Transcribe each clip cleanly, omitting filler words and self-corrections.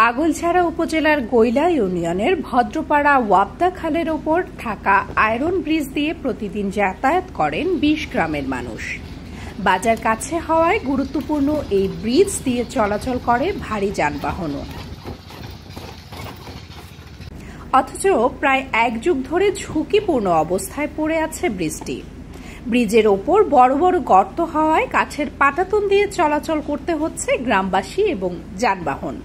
আগৈলঝাড়া উপজেলার গৈলা ইউনিয়নের ভদ্রপাড়া ওয়াবদা খালের ওপর থাকা আয়রন ব্রিজ দিয়ে প্রতিদিন যাতায়াত করেন ২০ গ্রামের মানুষ। বাজার কাছে হওয়ায় গুরুত্বপূর্ণ এই ব্রিজ দিয়ে চলাচল করে ভারী যানবাহনও। অথচ প্রায় এক যুগ ধরে ঝুঁকিপূর্ণ অবস্থায় পড়ে আছে ব্রিজটি। ব্রিজের ওপর বড় বড় গর্ত হওয়ায় কাছের পাটাতন দিয়ে চলাচল করতে হচ্ছে গ্রামবাসী এবং যানবাহন।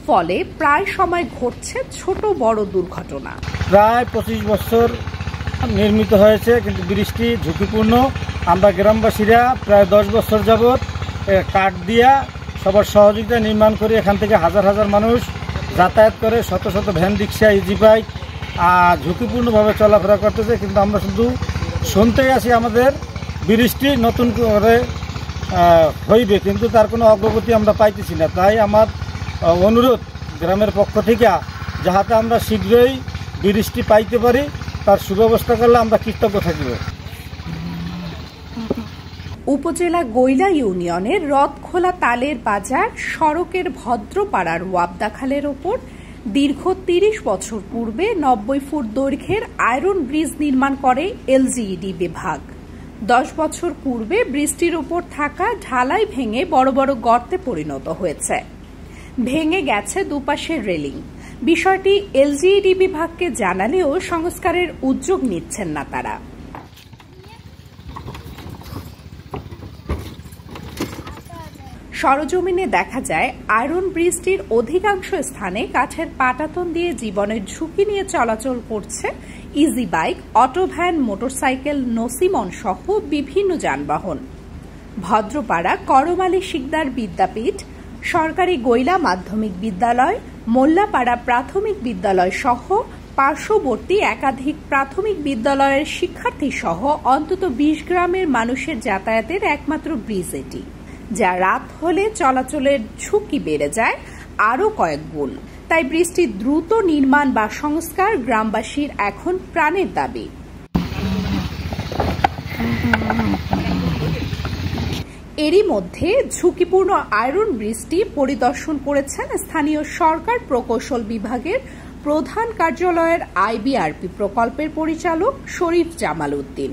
ফলে প্রায় সময় ঘটছে ছোট বড় দুর্ঘটনা। প্রায় ২৫ বছর নির্মিত হয়েছে, কিন্তু ব্রিজটি ঝুঁকিপূর্ণ। আমরা গ্রামবাসীরা প্রায় ১০ বছর যাবৎ কাঠ দিয়া সবার সহযোগিতায় নির্মাণ করে এখান থেকে হাজার হাজার মানুষ যাতায়াত করে, শত শত ভ্যান রিক্সা ইজি বাইক ঝুঁকিপূর্ণভাবে চলাফেরা করতেছে। কিন্তু আমরা শুধু শুনতেই আছি আমাদের ব্রিজটি নতুন করে হইবে, কিন্তু তার কোনো অগ্রগতি আমরা পাইতেছি না। তাই আমার অনুরোধ গ্রামের পক্ষ থেকে যাহাতে আমরা শীঘ্রই ব্রিজটি পাইতে পারি, তার সুব্যবস্থা করলে আমরা কৃতজ্ঞ থাকব। উপজেলা গৈলা ইউনিয়নের রথখোলা তালের বাজার সড়কের ভদ্রপাড়ার ওয়াবদা খালের ওপর দীর্ঘ ৩০ বছর পূর্বে ৯০ ফুট দৈর্ঘ্যের আয়রন ব্রিজ নির্মাণ করে এলজিইডি বিভাগ। ১০ বছর পূর্বে ব্রিজটির উপর থাকা ঢালাই ভেঙে বড় বড় গর্তে পরিণত হয়েছে। ভেঙে গেছে দুপাশের রেলিং। বিষয়টি এলজিইডি বিভাগকে জানালেও সংস্কারের উদ্যোগ নিচ্ছেন না তারা। সরজমিনে দেখা যায় আয়রন ব্রিজটির অধিকাংশ স্থানে কাঠের পাটাতন দিয়ে জীবনের ঝুঁকি নিয়ে চলাচল করছে easy bike, auto van, motorcycle, nosimon সহ বিভিন্ন যানবাহন। ভদ্রপাড়া করমালী শিকদার বিদ্যাপীঠ, সরকারি গৈলা মাধ্যমিক বিদ্যালয়, মোল্লাপাড়া প্রাথমিক বিদ্যালয় সহ পার্শ্ববর্তী একাধিক প্রাথমিক বিদ্যালয়ের শিক্ষার্থী সহ অন্তত ২০ গ্রামের মানুষের যাতায়াতের একমাত্র ব্রিজ এটি, যা রাত হলে চলাচলের ঝুঁকি বেড়ে যায় আরও কয়েক গুণ। তাই ব্রিজটি দ্রুত নির্মাণ বা সংস্কার গ্রামবাসীর এখন প্রাণের দাবি। এরই মধ্যে ঝুঁকিপূর্ণ আয়রন ব্রিজটি পরিদর্শন করেছেন স্থানীয় সরকার প্রকৌশল বিভাগের প্রধান কার্যালয়ের আইবিআরপি প্রকল্পের পরিচালক শরীফ জামাল উদ্দিন।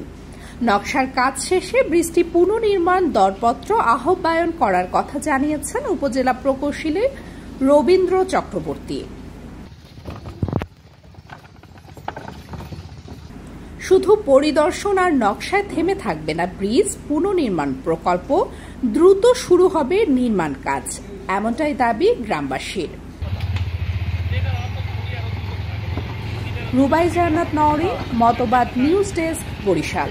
নকশার কাজ শেষে ব্রিজটি পুনর্নির্মাণ দরপত্র আহ্বায়ন করার কথা জানিয়েছেন উপজেলা প্রকৌশলী রবীন্দ্র চক্রবর্তী। শুধু পরিদর্শন আর নকশায় থেমে থাকবে না ব্রিজ পুনর্নির্মাণ প্রকল্প, দ্রুত শুরু হবে নির্মাণ কাজ, এমনটাই দাবি গ্রামবাসীর। রুবাই জান্নাত নওরী, মতবাদ নিউজ ডেস্ক, বরিশাল।